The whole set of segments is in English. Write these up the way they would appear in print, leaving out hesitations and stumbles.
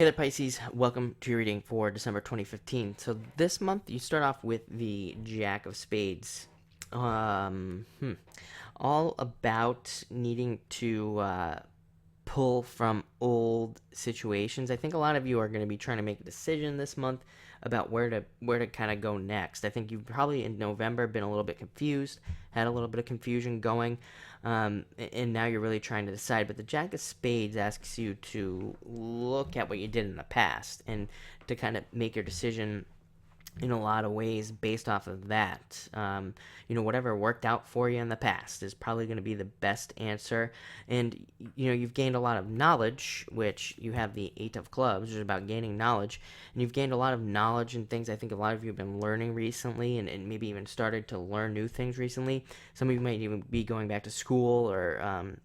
Hey there, Pisces. Welcome to your reading for December 2015. So this month you start off with the Jack of Spades. Um, hmm, all about needing to pull from old situations. I think a lot of you are going to be trying to make a decision this month about where to kind of go next. I think you've probably in November been a little bit confused, had a little bit of confusion going, and now you're really trying to decide. But the Jack of Spades asks you to look at what you did in the past and to kind of make your decision in a lot of ways based off of that. Whatever worked out for you in the past is probably going to be the best answer. And, you've gained a lot of knowledge, which you have the Eight of Clubs, which is about gaining knowledge. And you've gained a lot of knowledge and things I think a lot of you have been learning recently and maybe even started to learn new things recently. Some of you might even be going back to school or,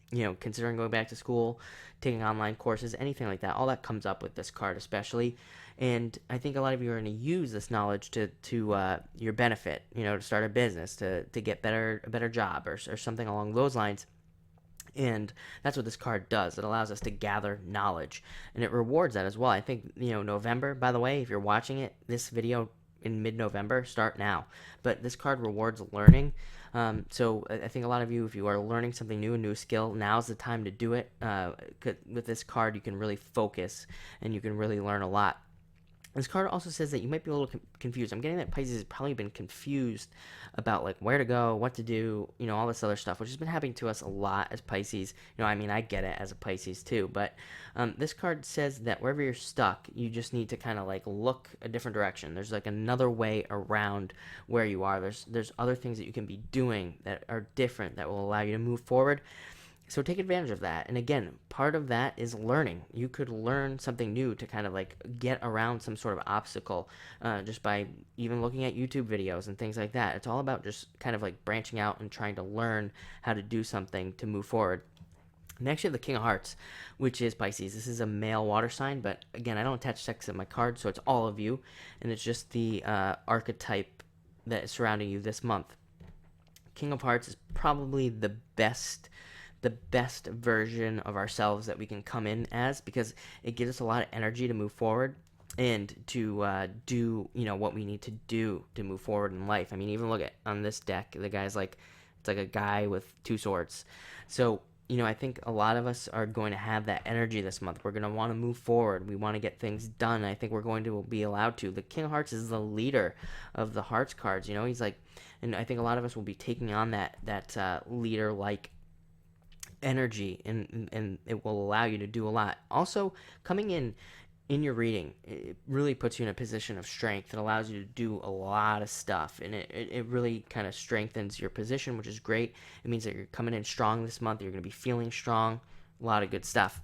considering going back to school, taking online courses, anything like that. All that comes up with this card, especially. And I think a lot of you are going to use this knowledge to your benefit, to start a business, to get a better job or something along those lines. And that's what this card does. It allows us to gather knowledge, and it rewards that as well. I think, November, by the way, if you're watching this video in mid-November, start now. But this card rewards learning. So I think a lot of you, if you are learning something new, a new skill, now's the time to do it. With this card, you can really focus and you can really learn a lot. This card also says that you might be a little confused. I'm getting that Pisces has probably been confused about like where to go, what to do, all this other stuff, which has been happening to us a lot as Pisces. I get it as a Pisces too, but this card says that wherever you're stuck, you just need to kind of like look a different direction. There's like another way around where you are. There's other things that you can be doing that are different that will allow you to move forward. So take advantage of that. And again, part of that is learning. You could learn something new to kind of like get around some sort of obstacle just by even looking at YouTube videos and things like that. It's all about just kind of like branching out and trying to learn how to do something to move forward. Next, you have the King of Hearts, which is Pisces. This is a male water sign, but again, I don't attach sex in my card, so it's all of you. And it's just the archetype that is surrounding you this month. King of Hearts is probably the best version of ourselves that we can come in as, because it gives us a lot of energy to move forward and to do what we need to do to move forward in life. I mean, even look at on this deck, the guy's like, it's like a guy with two swords. So I think a lot of us are going to have that energy this month. We're going to want to move forward. We want to get things done. I think we're going to be allowed to. The King of Hearts is the leader of the Hearts cards. He's like, and I think a lot of us will be taking on that leader like energy, and it will allow you to do a lot. Also, coming in your reading, it really puts you in a position of strength. It allows you to do a lot of stuff, and it really kind of strengthens your position, which is great. It means that you're coming in strong this month. You're going to be feeling strong. A lot of good stuff.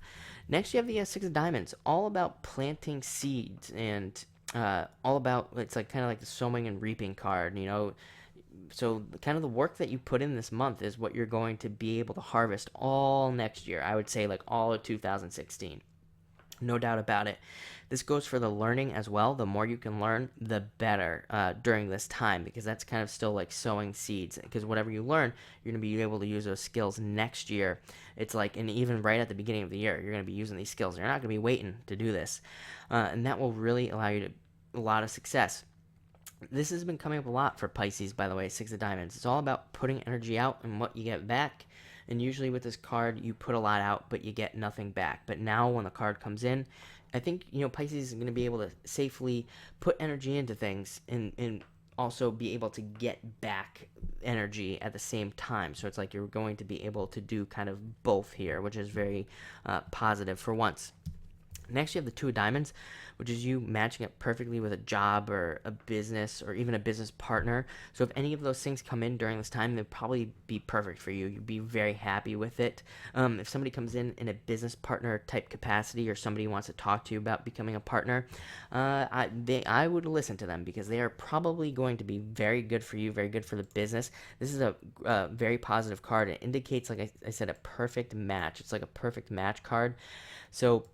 Next, you have the Six of Diamonds, all about planting seeds and all about, it's like kind of like the sowing and reaping card. So kind of the work that you put in this month is what you're going to be able to harvest all next year. I would say like all of 2016. No doubt about it. This goes for the learning as well. The more you can learn, the better during this time, because that's kind of still like sowing seeds. Because whatever you learn, you're going to be able to use those skills next year. It's like, and even right at the beginning of the year, you're going to be using these skills. You're not going to be waiting to do this. And that will really allow you to a lot of success. This has been coming up a lot for Pisces, by the way, Six of Diamonds. It's all about putting energy out and what you get back. And usually with this card, you put a lot out, but you get nothing back. But now when the card comes in, I think, Pisces is going to be able to safely put energy into things and also be able to get back energy at the same time. So it's like you're going to be able to do kind of both here, which is very positive for once. Next, you have the Two of Diamonds, which is you matching it perfectly with a job or a business or even a business partner. So if any of those things come in during this time, they'd probably be perfect for you. You'd be very happy with it. If somebody comes in a business partner type capacity, or somebody wants to talk to you about becoming a partner, I would listen to them, because they are probably going to be very good for you, very good for the business. This is a very positive card. It indicates, like I said, a perfect match. It's like a perfect match card. So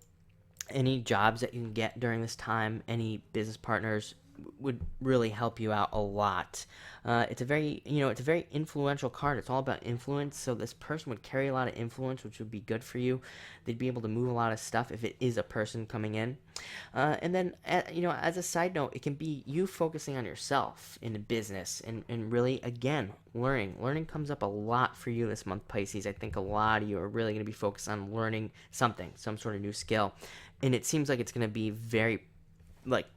any jobs that you can get during this time, any business partners, would really help you out a lot. It's a very, it's a very influential card. It's all about influence. So this person would carry a lot of influence, which would be good for you. They'd be able to move a lot of stuff if it is a person coming in. And then, as a side note, it can be you focusing on yourself in the business and really, again, learning. Learning comes up a lot for you this month, Pisces. I think a lot of you are really going to be focused on learning something, some sort of new skill. And it seems like it's going to be very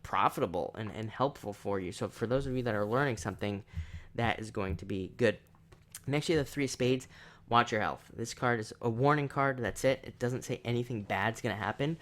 profitable and helpful for you. So for those of you that are learning something, that is going to be good. Next, you have the Three of Spades. Watch your health. This card is a warning card. That's it. It doesn't say anything bad's going to happen,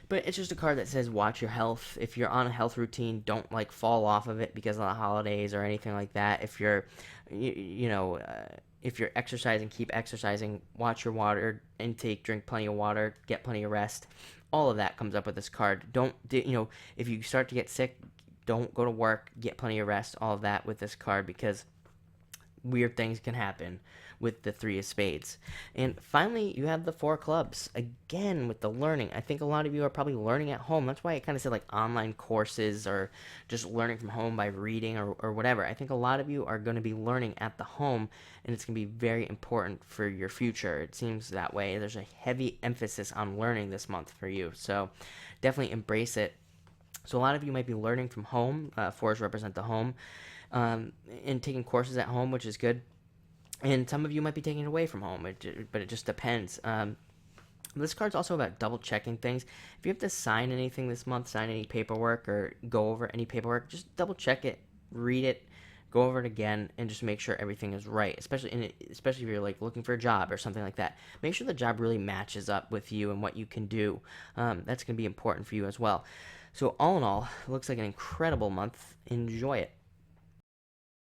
but it's just a card that says watch your health. If you're on a health routine, don't fall off of it because of the holidays or anything like that. If you're, if you're exercising, keep exercising. Watch your water intake. Drink plenty of water. Get plenty of rest. All of that comes up with this card. Don't, if you start to get sick, don't go to work. Get plenty of rest. All of that with this card because weird things can happen with the Three of Spades. And finally, you have the Four of Clubs. Again, with the learning. I think a lot of you are probably learning at home. That's why I kind of said online courses or just learning from home by reading or whatever. I think a lot of you are going to be learning at the home, and it's going to be very important for your future. It seems that way. There's a heavy emphasis on learning this month for you. So definitely embrace it. So a lot of you might be learning from home. Fours represent the home. And taking courses at home, which is good. And some of you might be taking it away from home, but it just depends. This card's also about double checking things. If you have to sign anything this month, sign any paperwork or go over any paperwork, just double check it, read it, go over it again, and just make sure everything is right. Especially if you're looking for a job or something like that. Make sure the job really matches up with you and what you can do. That's going to be important for you as well. So all in all, it looks like an incredible month. Enjoy it.